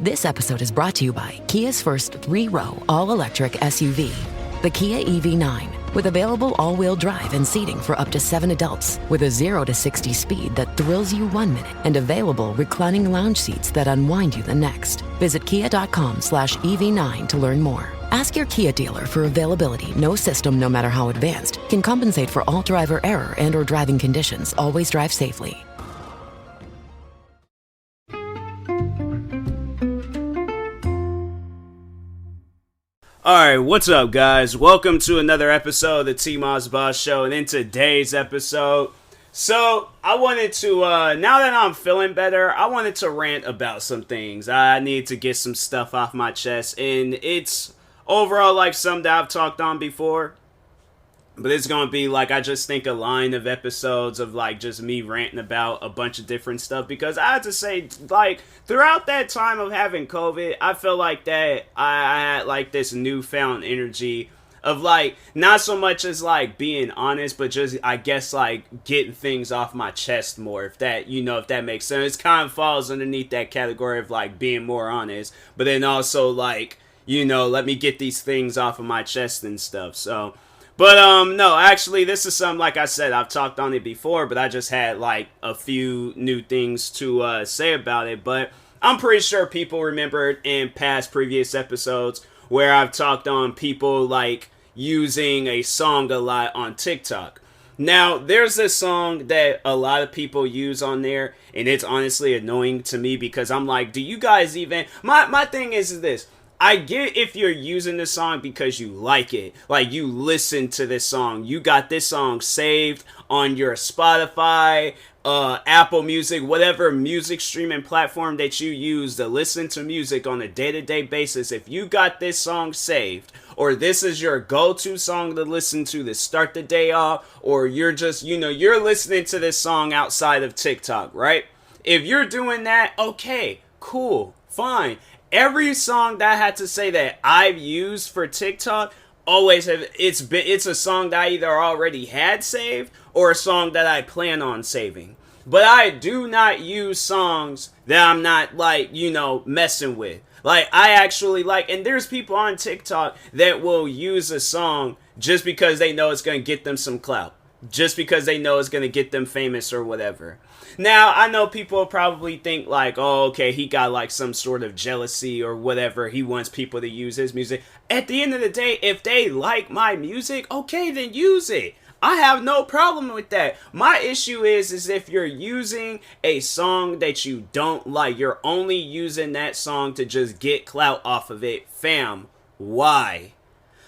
This episode is brought to you by Kia's first 3-row all-electric SUV, the Kia EV9, with available all-wheel drive and seating for up to 7 adults, with a 0 to 60 speed that thrills you 1 minute, and available reclining lounge seats that unwind you the next. Visit kia.com/EV9 to learn more. Ask your Kia dealer for availability. No system, no matter how advanced, can compensate for all driver error and or driving conditions. Always drive safely. Alright, what's up guys? Welcome to another episode of the TMossBoss Show, and in today's episode, I wanted to, now that I'm feeling better, I wanted to rant about some things. I need to get some stuff off my chest, and it's overall like something that I've talked on before, but it's gonna be like, I just think a line of episodes of like just me ranting about a bunch of different stuff, because I have to say, like, throughout that time of having COVID, I feel like that I had like this newfound energy of like, not so much as like being honest, but just, I guess, like getting things off my chest more, if that, if that makes sense. It kind of falls underneath that category of like being more honest, but then also like, let me get these things off of my chest and stuff. So, but no, actually, this is something, like I said, I've talked on it before, but I just had like a few new things to say about it. But I'm pretty sure people remembered in past previous episodes where I've talked on people like using a song a lot on TikTok. Now, there's this song that a lot of people use on there, and it's honestly annoying to me, because I'm like, do you guys even... My thing is this. I get if you're using the song because you like it. Like, you listen to this song. You got this song saved on your Spotify, Apple Music, whatever music streaming platform that you use to listen to music on a day-to-day basis. If you got this song saved, or this is your go-to song to listen to start the day off, or you're just, you're listening to this song outside of TikTok, right? If you're doing that, okay, cool, fine. Every song that I had to say that I've used for TikTok always have, it's a song that I either already had saved or a song that I plan on saving. But I do not use songs that I'm not like, messing with. Like, I actually like, and there's people on TikTok that will use a song just because they know it's going to get them some clout. Just because they know it's going to get them famous or whatever. Now, I know people probably think like, oh, okay, he got like some sort of jealousy or whatever. He wants people to use his music. At the end of the day, if they like my music, okay, then use it. I have no problem with that. My issue is if you're using a song that you don't like, you're only using that song to just get clout off of it. Fam, why?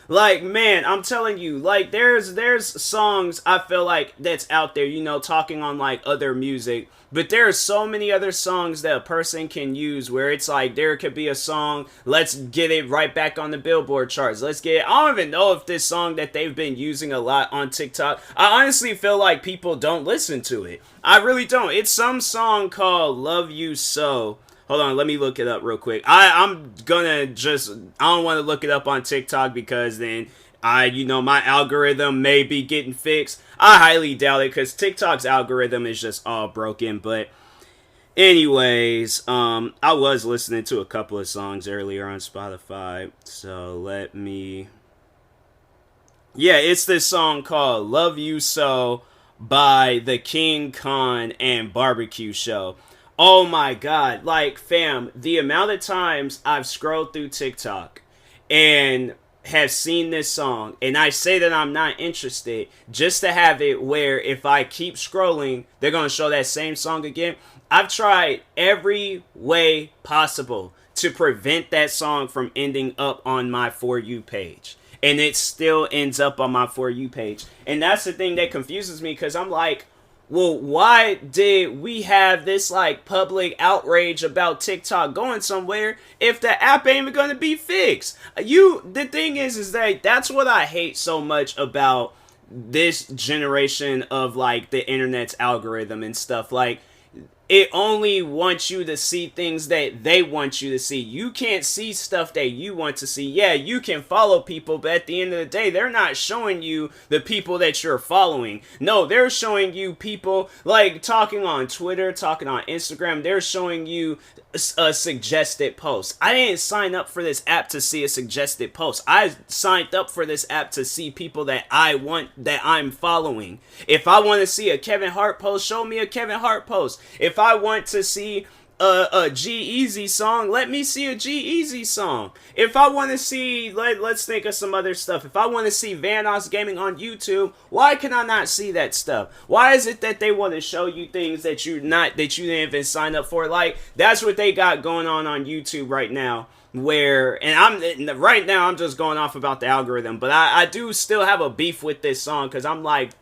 Like, man, I'm telling you, like, there's songs I feel like that's out there, talking on like other music, but there are so many other songs that a person can use where it's like, there could be a song, let's get it right back on the Billboard charts. I don't even know if this song that they've been using a lot on TikTok, I honestly feel like people don't listen to it. I really don't. It's some song called Love You So. Hold on, let me look it up real quick. I don't want to look it up on TikTok because then my algorithm may be getting fixed. I highly doubt it because TikTok's algorithm is just all broken. But anyways, I was listening to a couple of songs earlier on Spotify. So yeah, it's this song called Love You So by the King Khan and Barbecue Show. Oh my god, like, fam, the amount of times I've scrolled through TikTok and have seen this song, and I say that I'm not interested, just to have it where if I keep scrolling, they're going to show that same song again. I've tried every way possible to prevent that song from ending up on my For You page. And it still ends up on my For You page. And that's the thing that confuses me, because I'm like, well, why did we have this like public outrage about TikTok going somewhere if the app ain't even gonna be fixed? The thing is that that's what I hate so much about this generation of like the internet's algorithm and stuff. Like, it only wants you to see things that they want you to see. You can't see stuff that you want to see. Yeah, you can follow people, but at the end of the day, they're not showing you the people that you're following. No, they're showing you people like talking on Twitter, talking on Instagram. They're showing you a suggested post. I didn't sign up for this app to see a suggested post. I signed up for this app to see people that I want, that I'm following. If I want to see a Kevin Hart post, show me a Kevin Hart post. If I want to see a G-Eazy song, let me see a G-Eazy song. If I want to see, let's think of some other stuff. If I want to see Vanoss Gaming on YouTube, why can I not see that stuff? Why is it that they want to show you things that you didn't even sign up for? Like, that's what they got going on YouTube right now. Where, and right now I'm just going off about the algorithm, but I do still have a beef with this song, because I'm like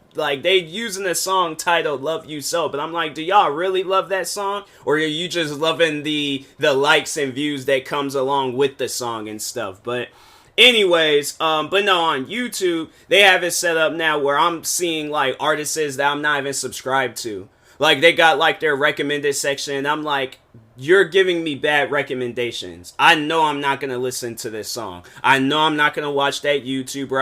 they using a song titled Love You So, but I'm like, do y'all really love that song, or are you just loving the likes and views that comes along with the song and stuff? But anyways, but no, on YouTube they have it set up now where I'm seeing like artists that I'm not even subscribed to. Like, they got like their recommended section, and I'm like, you're giving me bad recommendations. I know I'm not gonna listen to this song. I know I'm not gonna watch that YouTuber.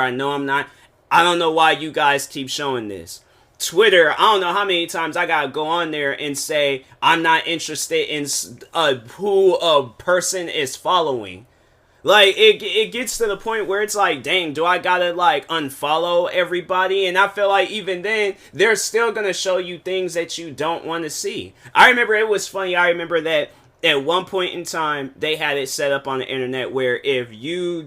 I don't know why you guys keep showing this. Twitter, I don't know how many times I gotta go on there and say I'm not interested in who a person is following. Like, it gets to the point where it's like, dang, do I gotta like unfollow everybody? And I feel like even then, they're still gonna show you things that you don't want to see. I remember it was funny. I remember that at one point in time, they had it set up on the internet where if you're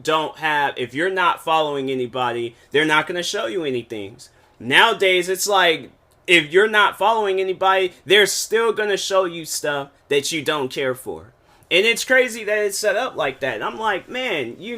not following anybody, they're not going to show you anything. Nowadays, it's like, if you're not following anybody, they're still going to show you stuff that you don't care for. And it's crazy that it's set up like that. And I'm like, man, you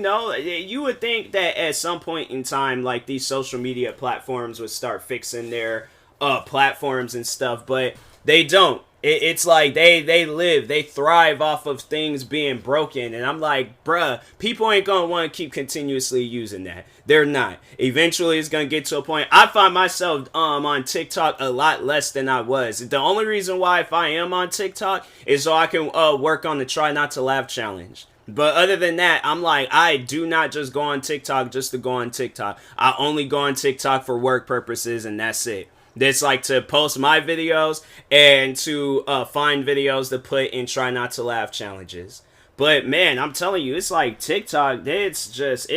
would think that at some point in time, like, these social media platforms would start fixing their platforms and stuff, but they don't. It's like they thrive off of things being broken. And I'm like, bruh, people ain't gonna want to keep continuously using that. They're not. Eventually it's gonna get to a point. I find myself on TikTok a lot less than I was. The only reason why if I am on TikTok is so I can work on the Try Not to Laugh challenge. But other than that, I'm like, I do not just go on TikTok just to go on TikTok. I only go on TikTok for work purposes, and that's it. That's like to post my videos and to find videos to put in Try Not to Laugh challenges. But man, I'm telling you, it's like TikTok, it just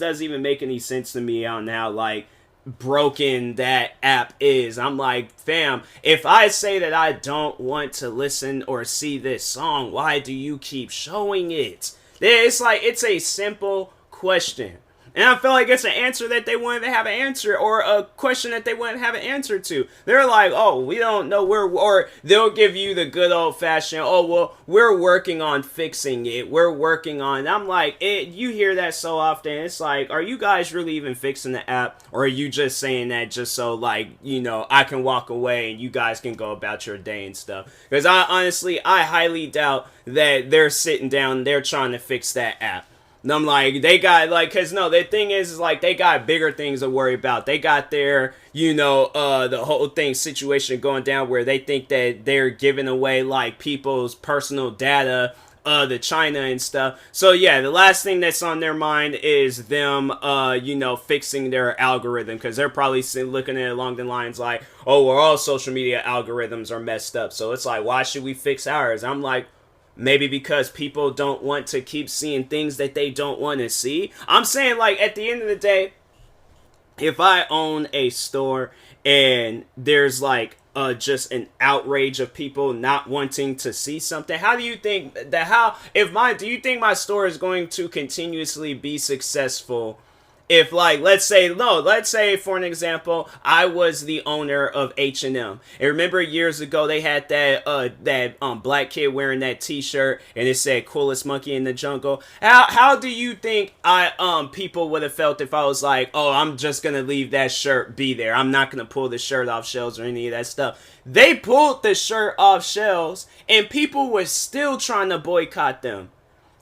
doesn't even make any sense to me on how like broken that app is. I'm like, fam, if I say that I don't want to listen or see this song, why do you keep showing it? It's like, it's a simple question. And I feel like it's an answer that they wouldn't have an answer, or a question that they wouldn't have an answer to. They're like, oh, we don't know or they'll give you the good old fashioned, oh, well, we're working on fixing it. We're working on, I'm like, you hear that so often. It's like, are you guys really even fixing the app? Or are you just saying that just so like, I can walk away and you guys can go about your day and stuff? Because I highly doubt that they're sitting down, they're trying to fix that app. And I'm like, they got, like, because, no, the thing is, like, they got bigger things to worry about. They got their, the whole thing situation going down where they think that they're giving away, like, people's personal data to China and stuff. So, yeah, the last thing that's on their mind is them, fixing their algorithm, because they're probably looking at it along the lines like, oh, well, all social media algorithms are messed up. So it's like, why should we fix ours? I'm like, maybe because people don't want to keep seeing things that they don't want to see. I'm saying, like, at the end of the day, if I own a store and there's, like, just an outrage of people not wanting to see something, how do you think that, do you think my store is going to continuously be successful? If, like, let's say for an example, I was the owner of H&M. And remember years ago they had that black kid wearing that t-shirt and it said coolest monkey in the jungle. How do you think people would have felt if I was like, oh, I'm just gonna leave that shirt be there. I'm not gonna pull the shirt off shelves or any of that stuff. They pulled the shirt off shelves and people were still trying to boycott them.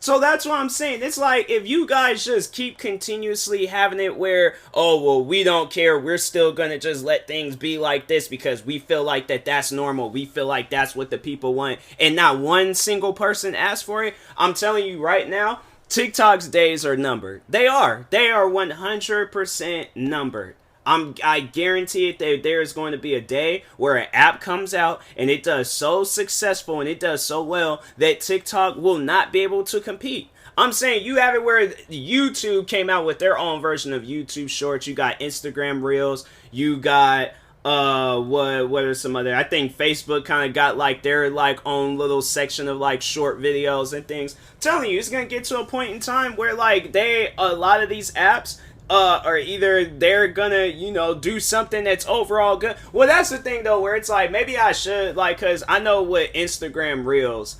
So that's what I'm saying. It's like, if you guys just keep continuously having it where, oh, well, we don't care. We're still going to just let things be like this because we feel like that's normal. We feel like that's what the people want. And not one single person asked for it. I'm telling you right now, TikTok's days are numbered. They are. They are 100% numbered. I guarantee it that there is going to be a day where an app comes out and it does so successful and it does so well that TikTok will not be able to compete. I'm saying you have it where YouTube came out with their own version of YouTube Shorts. You got Instagram Reels. You got what are some other? I think Facebook kind of got like their like own little section of like short videos and things. I'm telling you, it's gonna get to a point in time where like a lot of these apps or either they're gonna, do something that's overall good. Well, that's the thing though, where it's like maybe I should cause I know with Instagram Reels,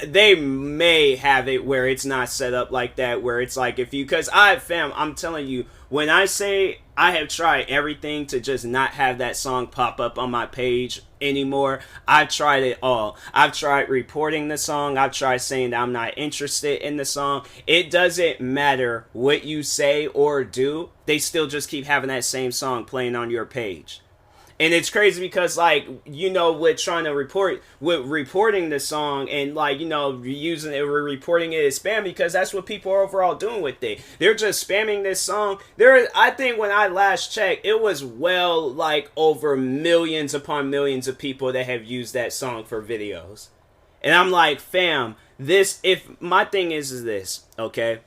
they may have it where it's not set up like that, where it's like cause I'm telling you, when I say I have tried everything to just not have that song pop up on my page anymore, I've tried it all. I've tried reporting the song. I've tried saying that I'm not interested in the song. It doesn't matter what you say or do. They still just keep having that same song playing on your page. And it's crazy because, with trying to reporting the song and, using it, we're reporting it as spam because that's what people are overall doing with it. They're just spamming this song. I think when I last checked, it was over millions upon millions of people that have used that song for videos. And I'm like, fam, my thing is this, okay?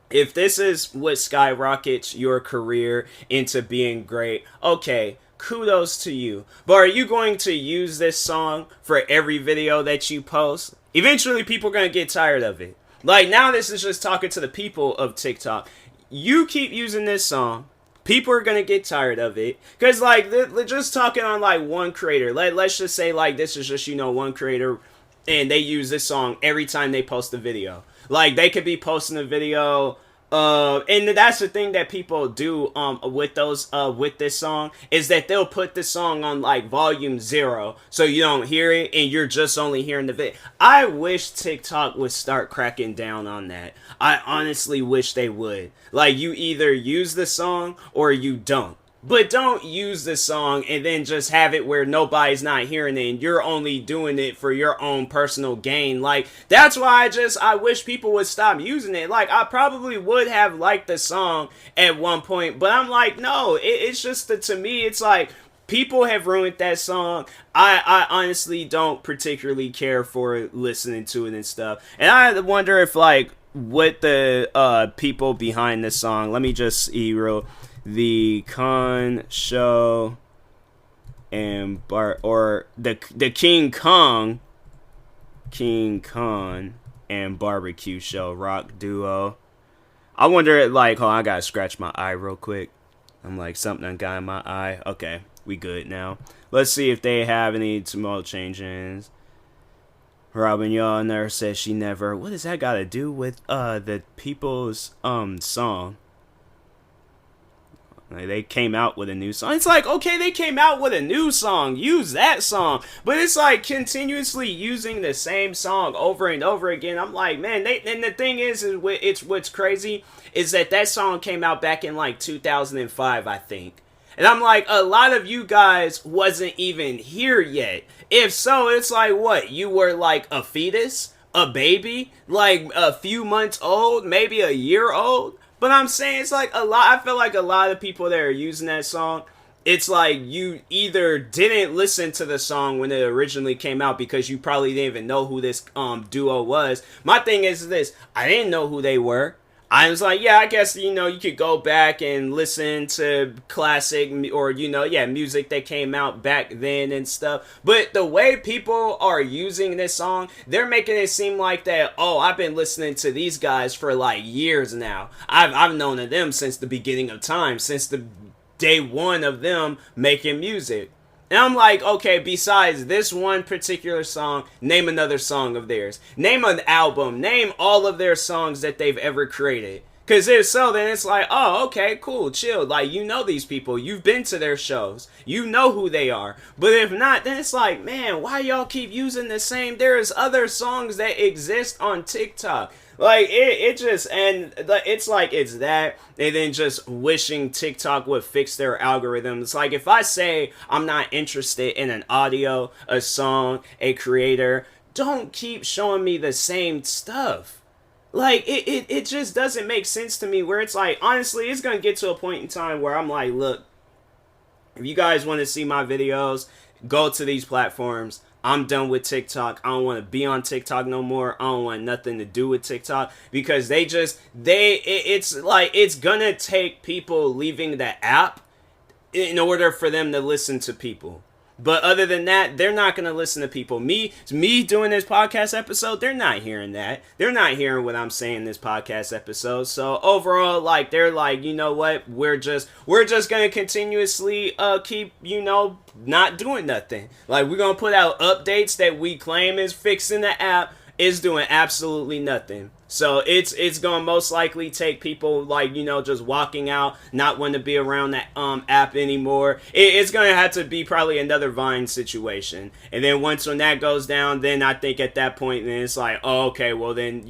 If this is what skyrockets your career into being great, okay, kudos to you. But are you going to use this song for every video that you post? Eventually, people are going to get tired of it. Now this is just talking to the people of TikTok. You keep using this song, people are going to get tired of it. Because, they're just talking on, one creator. Let's just say, this is just, one creator, and they use this song every time they post a video. They could be posting a video... and that's the thing that people do with this song is that they'll put the song on volume 0 so you don't hear it and you're just only hearing the video. I wish TikTok would start cracking down on that. I honestly wish they would. You either use the song or you don't. But don't use the song and then just have it where nobody's not hearing it and you're only doing it for your own personal gain. That's why I wish people would stop using it. I probably would have liked the song at one point, but I'm no, it's just that to me, it's people have ruined that song. I honestly don't particularly care for listening to it and stuff. And I wonder if what the people behind this song, let me just see real... The Con Show and the King Kong and Barbecue Show rock duo. I wonder I gotta scratch my eye real quick. I'm something done got in my eye. Okay, we good now. Let's see if they have any tomorrow changes. Robin Yawner says she never. What does that got to do with the people's song? They came out with a new song. It's okay, they came out with a new song. Use that song. But it's continuously using the same song over and over again. I'm man, and the thing is what's crazy is that song came out back in 2005, I think. And I'm a lot of you guys wasn't even here yet. If so, it's what? You were a fetus? A baby? A few months old? Maybe a year old? But I'm saying it's a lot. I feel a lot of people that are using that song, it's you either didn't listen to the song when it originally came out because you probably didn't even know who this duo was. My thing is this: I didn't know who they were. I was yeah, I guess, you could go back and listen to classic or, music that came out back then and stuff. But the way people are using this song, they're making it seem that, oh, I've been listening to these guys for years now. I've known of them since the beginning of time, since the day one of them making music. And I'm okay, besides this one particular song, name another song of theirs. Name an album. Name all of their songs that they've ever created. Because if so, then it's oh, okay, cool, chill. You know these people. You've been to their shows. You know who they are. But if not, then it's man, why y'all keep using the same? There's other songs that exist on TikTok. It's that, and then just wishing TikTok would fix their algorithms. If I say I'm not interested in an audio, a song, a creator, don't keep showing me the same stuff. Like, it just doesn't make sense to me, where it's like, honestly, it's going to get to a point in time where I'm like, look, if you guys want to see my videos, go to these platforms. I'm done with TikTok. I don't want to be on TikTok no more. I don't want nothing to do with TikTok, because it's like, it's gonna take people leaving the app in order for them to listen to people. But other than that, they're not going to listen to people. Me doing this podcast episode, they're not hearing that. They're not hearing what I'm saying in this podcast episode. So overall, like, they're like, you know what? We're just going to continuously keep, not doing nothing. Like, we're going to put out updates that we claim is fixing the app, is doing absolutely nothing. So it's gonna most likely take people, like, just walking out, not wanting to be around that app anymore. It's gonna have to be probably another Vine situation. And then once when that goes down, then I think at that point, then it's like, oh, okay, well then,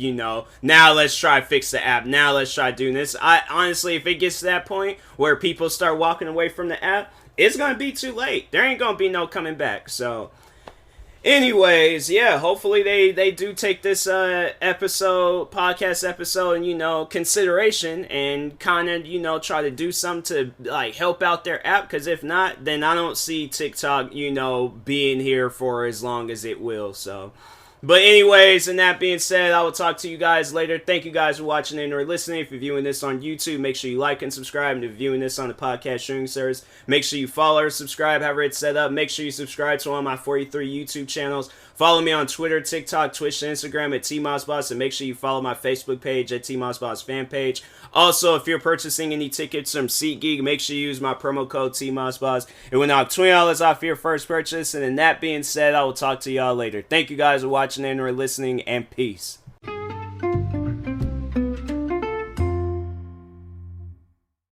now let's try to fix the app. Now let's try doing this. I honestly, if it gets to that point where people start walking away from the app, it's gonna be too late. There ain't gonna be no coming back. So anyways, yeah, hopefully they do take this podcast episode in, consideration, and kind of, try to do something to, like, help out their app, because if not, then I don't see TikTok, being here for as long as it will. So, but anyways, and that being said, I will talk to you guys later. Thank you guys for watching and or listening. If you're viewing this on YouTube, make sure you like and subscribe. And if you're viewing this on the podcast streaming service, make sure you follow or subscribe, however it's set up. Make sure you subscribe to one of my 43 YouTube channels. Follow me on Twitter, TikTok, Twitch, and Instagram at TMossBoss, and make sure you follow my Facebook page at TMossBoss fan page. Also, if you're purchasing any tickets from SeatGeek, make sure you use my promo code TMossBoss. It will knock $20 off your first purchase. And then that being said, I will talk to y'all later. Thank you guys for watching and or listening, and peace.